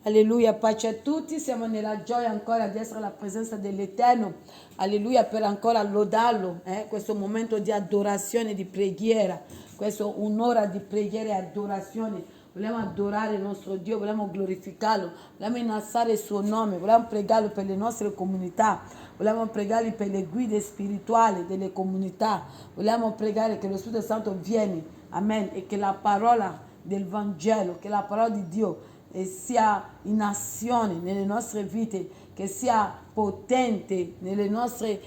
Alleluia, pace a tutti, siamo nella gioia ancora di essere alla presenza dell'Eterno, alleluia, per ancora lodarlo, questo momento di adorazione, di preghiera, questo un'ora di preghiera e adorazione, vogliamo adorare il nostro Dio, vogliamo glorificarlo, vogliamo innalzare il suo nome, vogliamo pregarlo per le nostre comunità, vogliamo pregarlo per le guide spirituali delle comunità, vogliamo pregare che lo Spirito Santo vieni, amen, e che la parola del Vangelo, che la parola di Dio sia in azione nelle nostre vite, che sia potente nelle nostre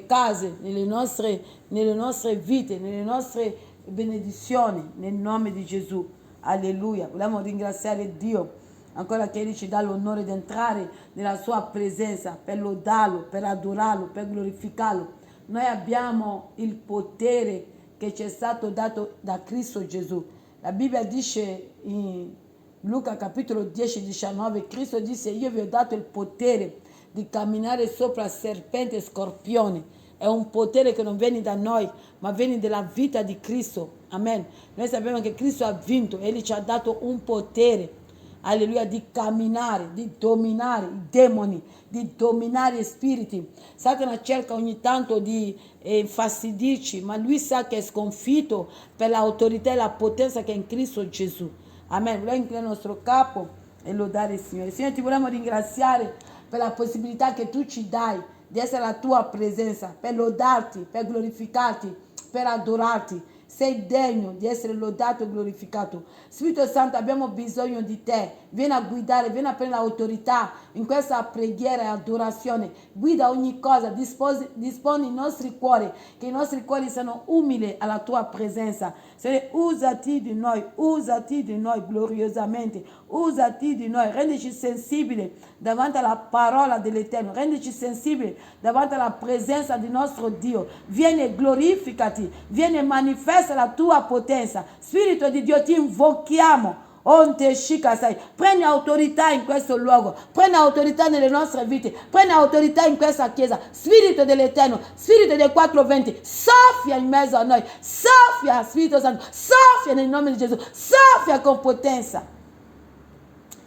case, nelle nostre vite, nelle nostre benedizioni, nel nome di Gesù. Alleluia. Vogliamo ringraziare Dio ancora che Egli ci dà l'onore di entrare nella sua presenza per lodarlo, per adorarlo, per glorificarlo. Noi abbiamo il potere che ci è stato dato da Cristo Gesù. La Bibbia dice in Luca capitolo 10-19, Cristo disse: io vi ho dato il potere di camminare sopra serpenti e scorpioni. È un potere che non viene da noi, ma viene dalla vita di Cristo. Amen. Noi sappiamo che Cristo ha vinto, Egli ci ha dato un potere, alleluia, di camminare, di dominare i demoni, di dominare gli spiriti. Satana cerca ogni tanto di infastidirci, ma lui sa che è sconfitto per l'autorità e la potenza che è in Cristo Gesù. Amen. Vogliamo inclinare il nostro capo e lodare il Signore. Signore, ti vogliamo ringraziare per la possibilità che tu ci dai di essere alla tua presenza, per lodarti, per glorificarti, per adorarti. Sei degno di essere lodato e glorificato. Spirito Santo, abbiamo bisogno di te. Vieni a guidare, vieni a prendere l'autorità in questa preghiera e adorazione. Guida ogni cosa, disponi i nostri cuori, che i nostri cuori siano umili alla tua presenza. Signore, usati di noi gloriosamente. Usati di noi, rendici sensibili davanti alla parola dell'Eterno, rendici sensibili davanti alla presenza di nostro Dio. Vieni e glorificati, vieni e manifesta la tua potenza. Spirito di Dio, ti invochiamo. Prendi autorità in questo luogo, prendi autorità nelle nostre vite, prendi autorità in questa chiesa. Spirito dell'Eterno, Spirito dei 420, soffia in mezzo a noi, soffia, Spirito Santo, soffia nel nome di Gesù, soffia con potenza.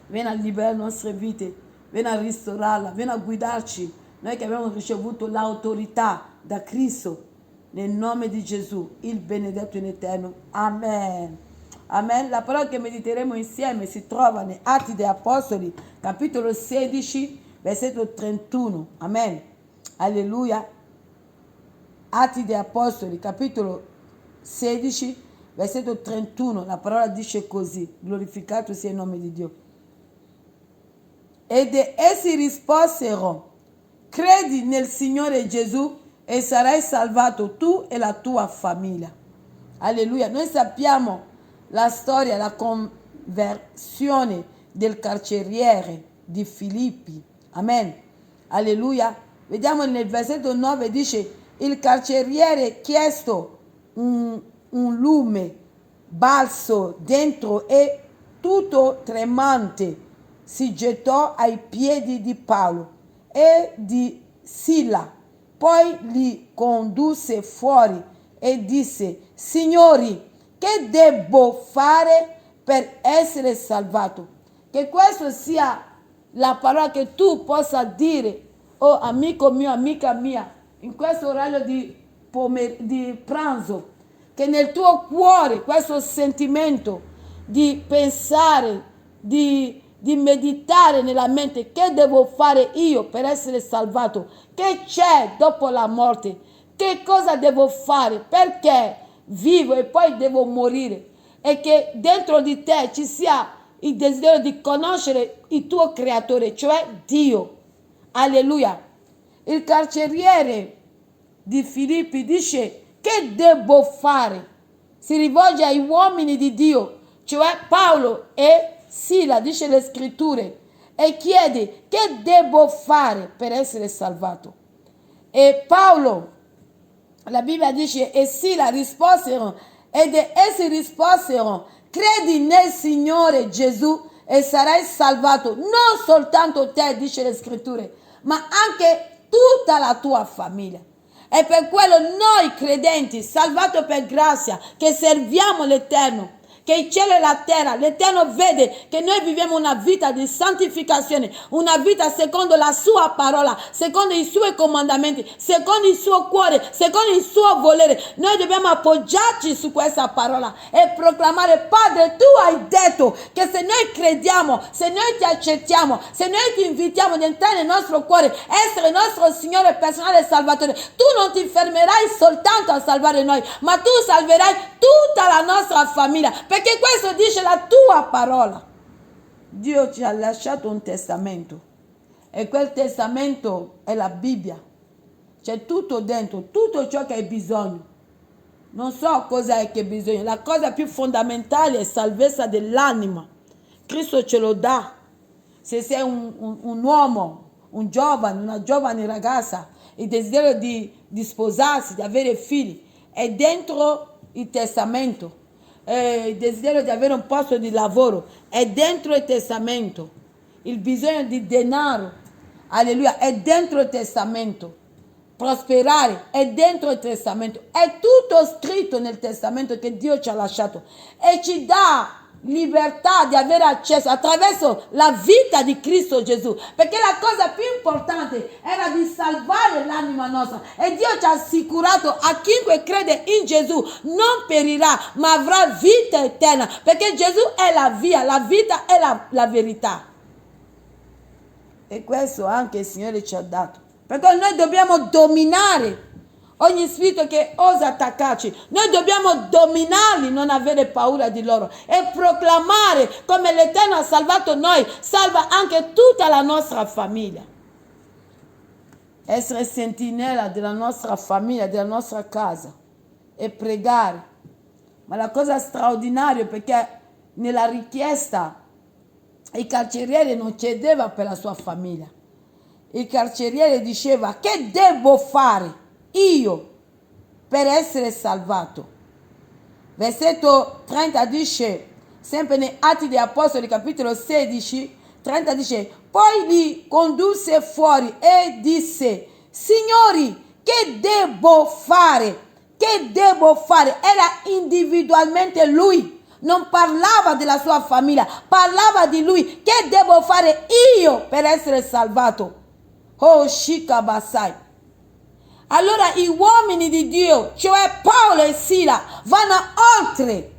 Vieni a liberare le nostre vite, vieni a ristorarla, vieni a guidarci. Noi che abbiamo ricevuto l'autorità da Cristo, nel nome di Gesù, il benedetto in eterno. Amen. Amen. La parola che mediteremo insieme si trova nei Atti degli Apostoli, capitolo 16, versetto 31. Amen. Alleluia. Atti degli Apostoli, capitolo 16, versetto 31. La parola dice così: glorificato sia il nome di Dio. Ed essi risposero: credi nel Signore Gesù e sarai salvato tu e la tua famiglia. Alleluia. Noi sappiamo la storia, la conversione del carceriere di Filippi. Amen. Alleluia. Vediamo nel versetto 9, dice: il carceriere chiesto un lume balzo dentro e tutto tremante si gettò ai piedi di Paolo e di Sila, poi li condusse fuori e disse: signori, che devo fare per essere salvato? Che questo sia la parola che tu possa dire, oh amico mio, amica mia, in questo orario di pranzo, che nel tuo cuore questo sentimento di pensare, di meditare nella mente: che devo fare io per essere salvato? Che c'è dopo la morte? Che cosa devo fare? Perché vivo e poi devo morire? E che dentro di te ci sia il desiderio di conoscere il tuo creatore, cioè Dio. Alleluia. Il carceriere di Filippi dice: che devo fare? Si rivolge ai uomini di Dio, cioè Paolo e Sila, dice le scritture, e chiede: che devo fare per essere salvato? E Paolo, la Bibbia dice, e Sila risposero, ed essi risposero: credi nel Signore Gesù e sarai salvato, non soltanto te, dice le scritture, ma anche tutta la tua famiglia. E per quello noi credenti, salvato per grazia, che serviamo l'Eterno, che il cielo e la terra, l'Eterno vede che noi viviamo una vita di santificazione, una vita secondo la sua parola, secondo i suoi comandamenti, secondo il suo cuore, secondo il suo volere. Noi dobbiamo appoggiarci su questa parola e proclamare: Padre, tu hai detto che se noi crediamo, se noi ti accettiamo, se noi ti invitiamo ad entrare nel nostro cuore, essere il nostro Signore personale e Salvatore, tu non ti fermerai soltanto a salvare noi, ma tu salverai tutta la nostra famiglia, perché questo dice la tua parola. Dio ci ha lasciato un testamento e quel testamento è la Bibbia. C'è tutto dentro, tutto ciò che hai bisogno. Non so cosa è che hai bisogno. La cosa più fondamentale è salvezza dell'anima. Cristo ce lo dà. Se sei un uomo, un giovane, una giovane ragazza, il desiderio di sposarsi, di avere figli, è dentro il testamento. Il desiderio di avere un posto di lavoro è dentro il testamento. Il bisogno di denaro, alleluia, è dentro il testamento. Prosperare è dentro il testamento. È tutto scritto nel testamento che Dio ci ha lasciato e ci dà libertà di avere accesso attraverso la vita di Cristo Gesù, perché la cosa più importante era di salvare l'anima nostra, e Dio ci ha assicurato: a chiunque crede in Gesù non perirà ma avrà vita eterna, perché Gesù è la via, la vita e la verità. E questo anche il Signore ci ha dato, perché noi dobbiamo dominare ogni spirito che osa attaccarci. Noi dobbiamo dominarli, non avere paura di loro e proclamare come l'Eterno ha salvato noi, salva anche tutta la nostra famiglia. Essere sentinella della nostra famiglia, della nostra casa e pregare. Ma la cosa straordinaria, perché nella richiesta il carceriere non chiedeva per la sua famiglia. Il carceriere diceva: che devo fare io per essere salvato? Versetto 30 dice, sempre nei Atti degli Apostoli capitolo 16, 30 dice: poi li condusse fuori e disse: signori, che devo fare? Che devo fare? Era individualmente lui, non parlava della sua famiglia, parlava di lui. Che devo fare io per essere salvato? Oh, Shikabasai. Allora gli uomini di Dio, cioè Paolo e Sila, vanno oltre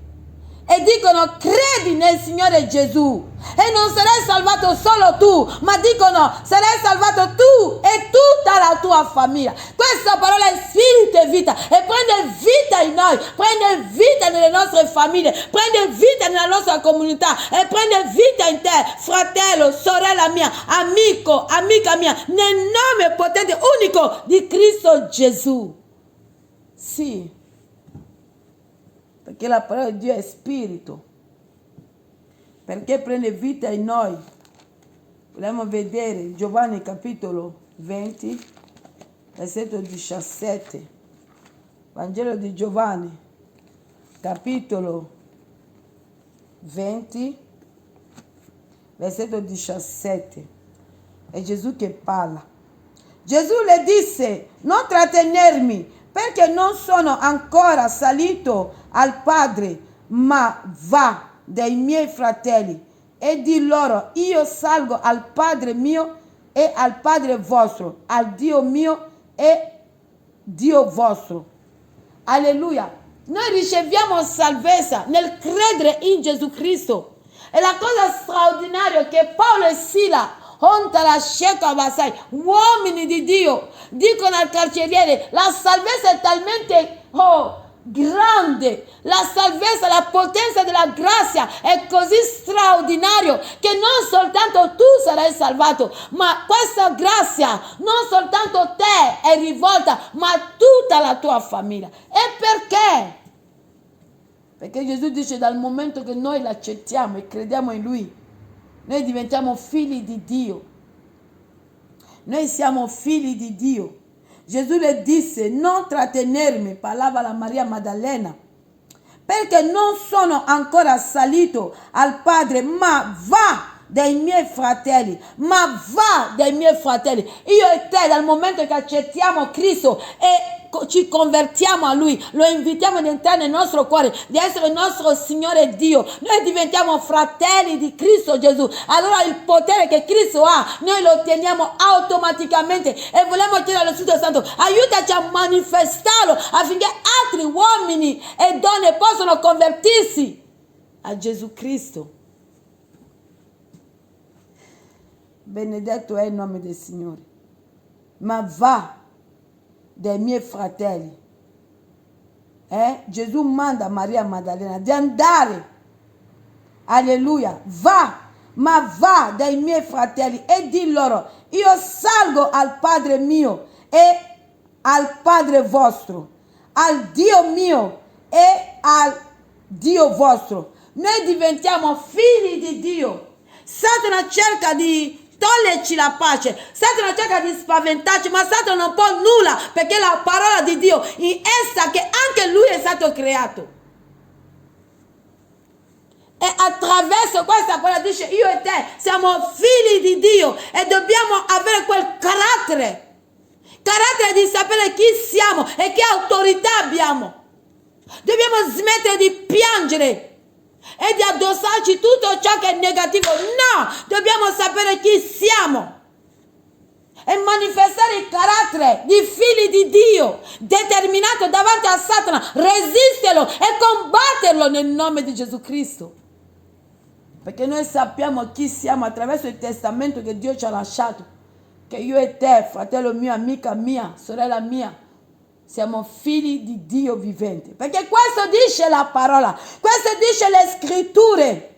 e dicono: credi nel Signore Gesù e non sarai salvato solo tu, ma dicono: sarai salvato tu e tutta la tua famiglia. Questa parola è spirito e vita, e prende vita in noi, prende vita nelle nostre famiglie, prende vita nella nostra comunità e prende vita in te, fratello, sorella mia, amico, amica mia, nel nome potente unico di Cristo Gesù. Sì, perché la parola di Dio è spirito, perché prende vita in noi. Vogliamo vedere Giovanni capitolo 20, versetto 17. Vangelo di Giovanni capitolo 20, versetto 17. È Gesù che parla. Gesù le disse: non trattenermi, perché non sono ancora salito al Padre, ma va dai miei fratelli e di loro: io salgo al Padre mio e al Padre vostro, al Dio mio e Dio vostro. Alleluia. Noi riceviamo salvezza nel credere in Gesù Cristo. E la cosa straordinaria è che Paolo e Sila, uomini di Dio, dicono al carceriere: la salvezza è talmente grande, la salvezza, la potenza della grazia è così straordinario che non soltanto tu sarai salvato, ma questa grazia non soltanto te è rivolta, ma tutta la tua famiglia. E perché? Perché Gesù dice: dal momento che noi l'accettiamo e crediamo in Lui, noi diventiamo figli di Dio. Noi siamo figli di Dio. Gesù le disse: non trattenermi, parlava la Maria Maddalena, perché non sono ancora salito al Padre, ma va dei miei fratelli, ma va dai miei fratelli. Io e te, dal momento che accettiamo Cristo e ci convertiamo a Lui, lo invitiamo ad entrare nel nostro cuore, di essere il nostro Signore Dio, noi diventiamo fratelli di Cristo Gesù. Allora il potere che Cristo ha, noi lo otteniamo automaticamente e vogliamo chiedere allo Spirito Santo, aiutaci a manifestarlo affinché altri uomini e donne possano convertirsi a Gesù Cristo. Benedetto è il nome del Signore. Ma va dai miei fratelli. Gesù manda Maria Maddalena di andare. Alleluia. Va, ma va dai miei fratelli e di loro, io salgo al Padre mio e al Padre vostro, al Dio mio e al Dio vostro. Noi diventiamo figli di Dio. Satana cerca di toglierci la pace, Satana cerca di spaventarci, ma Satana non può nulla, perché la parola di Dio in essa che anche lui è stato creato. E attraverso questa parola dice, io e te siamo figli di Dio e dobbiamo avere quel carattere di sapere chi siamo e che autorità abbiamo. Dobbiamo smettere di piangere e di addossarci tutto ciò che è negativo. No, dobbiamo sapere chi siamo e manifestare il carattere di figli di Dio, determinato davanti a Satana, resisterlo e combatterlo nel nome di Gesù Cristo. Perché noi sappiamo chi siamo attraverso il testamento che Dio ci ha lasciato, che io e te, fratello mio, amica mia, sorella mia, siamo figli di Dio vivente. Perché questo dice la parola, questo dice le scritture.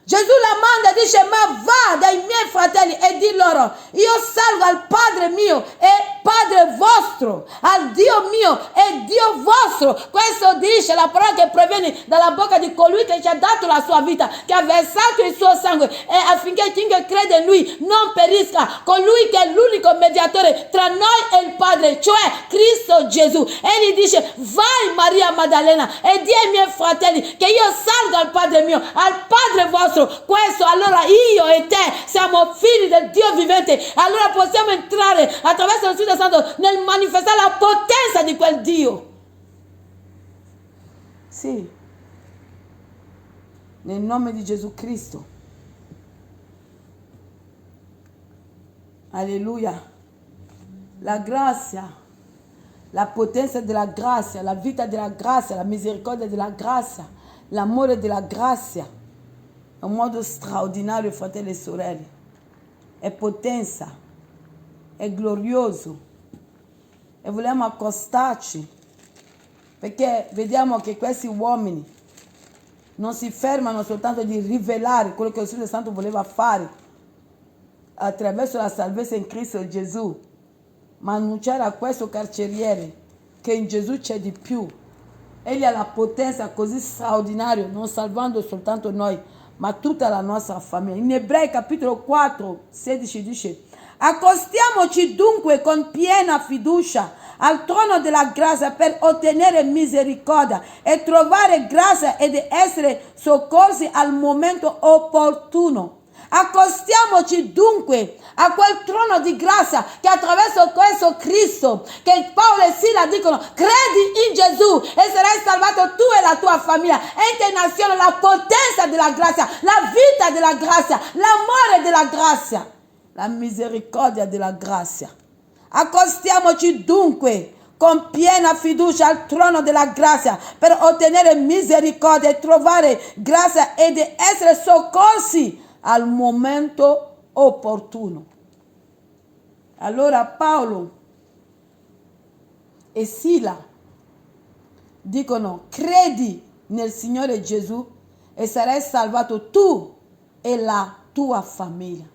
Gesù la manda e dice, ma va dai miei fratelli e di loro, io salgo al Padre mio e Padre vostro, al Dio mio e Dio vostro. Questo dice la parola che proviene dalla bocca di colui che ci ha dato la sua vita, che ha versato il suo sangue, e affinché chiunque crede in lui non perisca, colui che è l'unico mediatore tra noi e il Padre, cioè Cristo Gesù. Egli dice, vai Maria Maddalena e di ai miei fratelli che io salgo al Padre mio, al Padre vostro. Questo, allora io e te siamo figli del Dio vivente, allora possiamo entrare attraverso lo Spirito Santo nel manifestare la potenza di quel Dio. Sì, nel nome di Gesù Cristo. Alleluia. La grazia, la potenza della grazia, la vita della grazia, la misericordia della grazia, l'amore della grazia, in modo straordinario, fratelli e sorelle, è potenza, è glorioso, e vogliamo accostarci, perché vediamo che questi uomini non si fermano soltanto di rivelare quello che lo Spirito Santo voleva fare attraverso la salvezza in Cristo Gesù, ma annunciare a questo carceriere che in Gesù c'è di più. Egli ha la potenza così straordinaria, non salvando soltanto noi, ma tutta la nostra famiglia. In Ebrei capitolo 4, 16 dice, accostiamoci dunque con piena fiducia al trono della grazia per ottenere misericordia e trovare grazia ed essere soccorsi al momento opportuno. Accostiamoci dunque a quel trono di grazia che attraverso questo Cristo, che Paolo e Sila dicono, credi in Gesù e sarai salvato tu e la tua famiglia. E in nazione la potenza della grazia, la vita della grazia, l'amore della grazia, la misericordia della grazia. Accostiamoci dunque con piena fiducia al trono della grazia per ottenere misericordia e trovare grazia ed essere soccorsi al momento opportuno. Allora Paolo e Sila dicono, credi nel Signore Gesù e sarai salvato tu e la tua famiglia.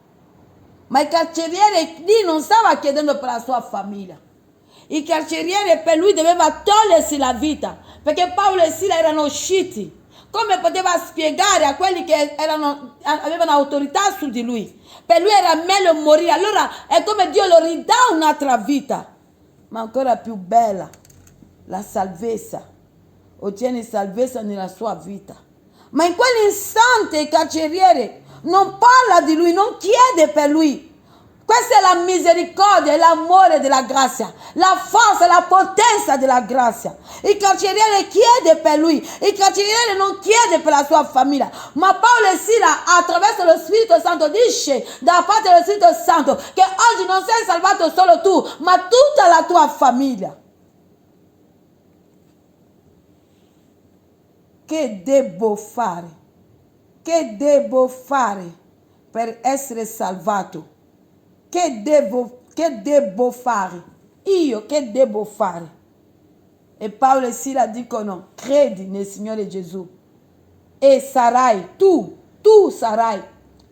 Ma il carceriere lì non stava chiedendo per la sua famiglia. Il carceriere per lui doveva togliersi la vita, perché Paolo e Sila erano usciti. Come poteva spiegare a quelli che avevano autorità su di lui? Per lui era meglio morire. Allora è come Dio lo ridà un'altra vita, ma ancora più bella, la salvezza. Ottieni salvezza nella sua vita. Ma in quell'istante il carceriere non parla di lui, non chiede per lui. Questa è la misericordia e l'amore della grazia, la forza, la potenza della grazia. Il carceriere chiede per lui, il carceriere non chiede per la sua famiglia, ma Paolo e Sila attraverso lo Spirito Santo dice da parte dello Spirito Santo che oggi non sei salvato solo tu, ma tutta la tua famiglia. Che devo fare? Che devo fare per essere salvato? Che devo fare? Io che devo fare? E Paolo e Sila dicono: credi nel Signore Gesù e sarai, tu sarai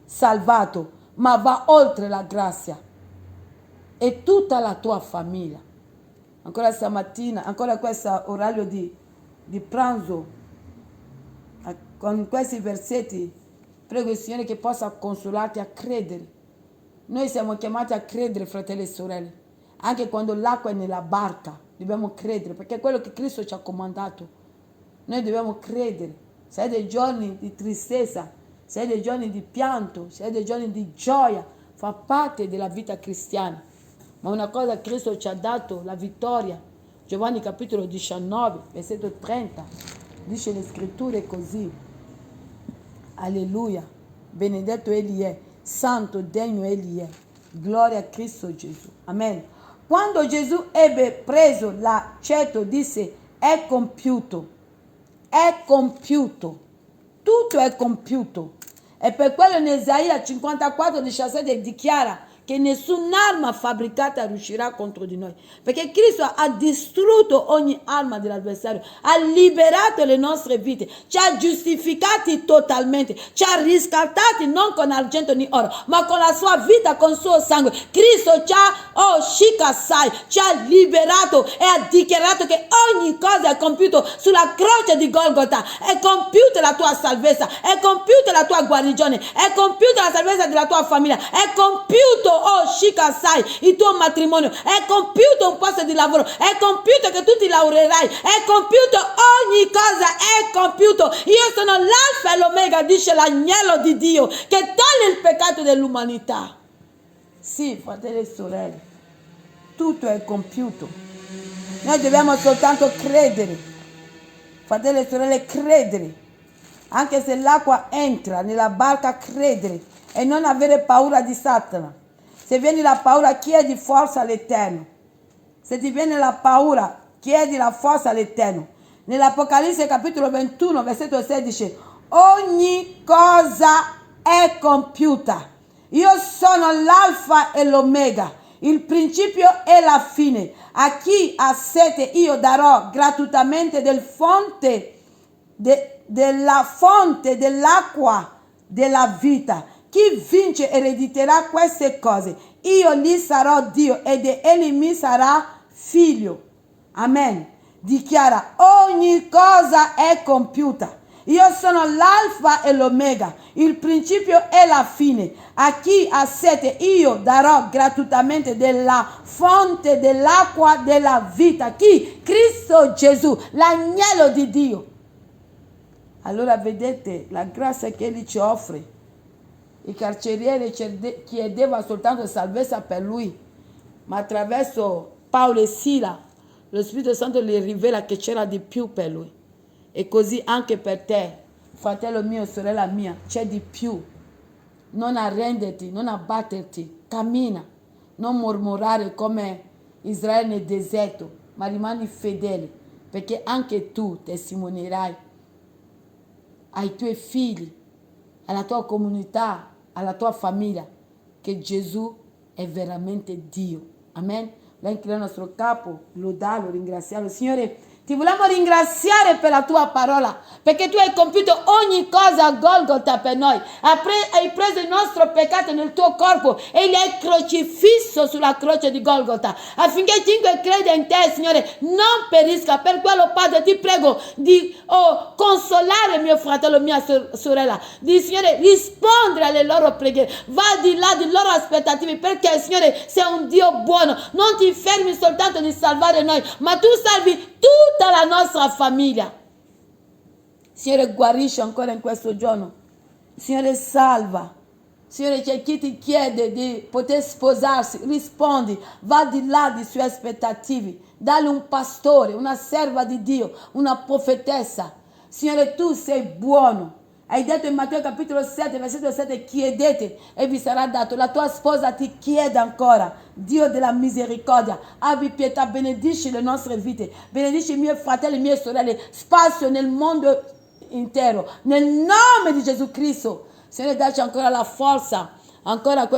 salvato, ma va oltre la grazia e tutta la tua famiglia. Ancora stamattina, ancora questo orario di pranzo, con questi versetti, prego il Signore che possa consolarti a credere. Noi siamo chiamati a credere, fratelli e sorelle, anche quando l'acqua è nella barca, dobbiamo credere, perché è quello che Cristo ci ha comandato. Noi dobbiamo credere. Se hai dei giorni di tristezza, se hai dei giorni di pianto, se hai dei giorni di gioia, fa parte della vita cristiana. Ma una cosa, Cristo ci ha dato la vittoria. Giovanni capitolo 19, versetto 30, dice le scritture così. Alleluia, benedetto Egli è. Santo, degno Egli è. Gloria a Cristo Gesù. Amen. Quando Gesù ebbe preso l'aceto, disse: è compiuto. È compiuto. Tutto è compiuto. E per quello in Isaia 54:17 dichiara che nessun'arma fabbricata riuscirà contro di noi, perché Cristo ha distrutto ogni arma dell'avversario, ha liberato le nostre vite, ci ha giustificati totalmente, ci ha riscattati non con argento ni oro, ma con la sua vita, con il suo sangue. Cristo ci ha liberato e ha dichiarato che ogni cosa è compiuto sulla croce di Golgota. È compiuta la tua salvezza, è compiuta la tua guarigione, è compiuta la salvezza della tua famiglia, è compiuto il tuo matrimonio, è compiuto un posto di lavoro, è compiuto che tu ti laureerai, è compiuto ogni cosa, è compiuto. Io sono l'alfa e l'omega, dice l'agnello di Dio che toglie il peccato dell'umanità. Sì, fratelli e sorelle, tutto è compiuto. Noi dobbiamo soltanto credere, fratelli e sorelle, credere. Anche se l'acqua entra nella barca, credere e non avere paura di Satana. Se viene la paura, chiedi forza all'Eterno. Se ti viene la paura, chiedi la forza all'Eterno. Nell'Apocalisse capitolo 21, versetto 16, ogni cosa è compiuta. Io sono l'alfa e l'omega, il principio e la fine. A chi ha sete io darò gratuitamente della fonte dell'acqua della vita. Chi vince erediterà queste cose. Io gli sarò Dio ed egli mi sarà figlio. Amen. Dichiara: ogni cosa è compiuta. Io sono l'alfa e l'omega, il principio e la fine. A chi ha sete io darò gratuitamente della fonte dell'acqua della vita. Chi? Cristo Gesù, l'agnello di Dio. Allora vedete la grazia che Egli ci offre. Il carceriere chiedeva soltanto salvezza per lui, ma attraverso Paolo e Sila lo Spirito Santo gli rivela che c'era di più per lui. E così anche per te, fratello mio, sorella mia, c'è di più. Non arrenderti, non abbatterti, cammina, non mormorare come Israele nel deserto, ma rimani fedele, perché anche tu testimonierai ai tuoi figli, alla tua comunità, alla tua famiglia, che Gesù è veramente Dio. Amen. Vogliamo inclinare il nostro capo, lodarlo, ringraziarlo. Signore, ti vogliamo ringraziare per la tua parola, perché tu hai compiuto ogni cosa a Golgota per noi. Hai preso il nostro peccato nel tuo corpo e li hai crocifisso sulla croce di Golgota, affinché chiunque crede in te, Signore, non perisca. Per quello, Padre, ti prego di consolare mio fratello, mia sorella, di, Signore, rispondere alle loro preghiere. Va di là di loro aspettative, perché, Signore, sei un Dio buono. Non ti fermi soltanto di salvare noi, ma tu salvi tutta la nostra famiglia. Signore, guarisci ancora in questo giorno. Signore, salva Signore, c'è chi ti chiede di poter sposarsi, rispondi, va di là di sue aspettative, dagli un pastore, una serva di Dio, una profetessa. Signore, tu sei buono. Hai detto in Matteo capitolo 7, versetto 7, chiedete e vi sarà dato. La tua sposa ti chiede ancora. Dio della misericordia, abbi pietà, benedici le nostre vite, benedici i miei fratelli, le mie sorelle, spazio nel mondo intero, nel nome di Gesù Cristo. Signore, dacci ancora la forza, ancora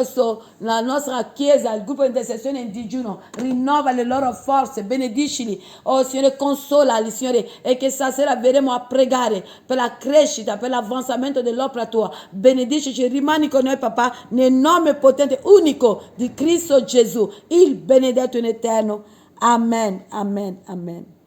la nostra chiesa, il gruppo di intercessione in digiuno, rinnova le loro forze, benedicili, oh Signore, consolali, Signore, e che stasera verremo a pregare per la crescita, per l'avanzamento dell'opera tua. Benedicici, rimani con noi, papà, nel nome potente, unico di Cristo Gesù, il benedetto in eterno. Amen, amen, amen.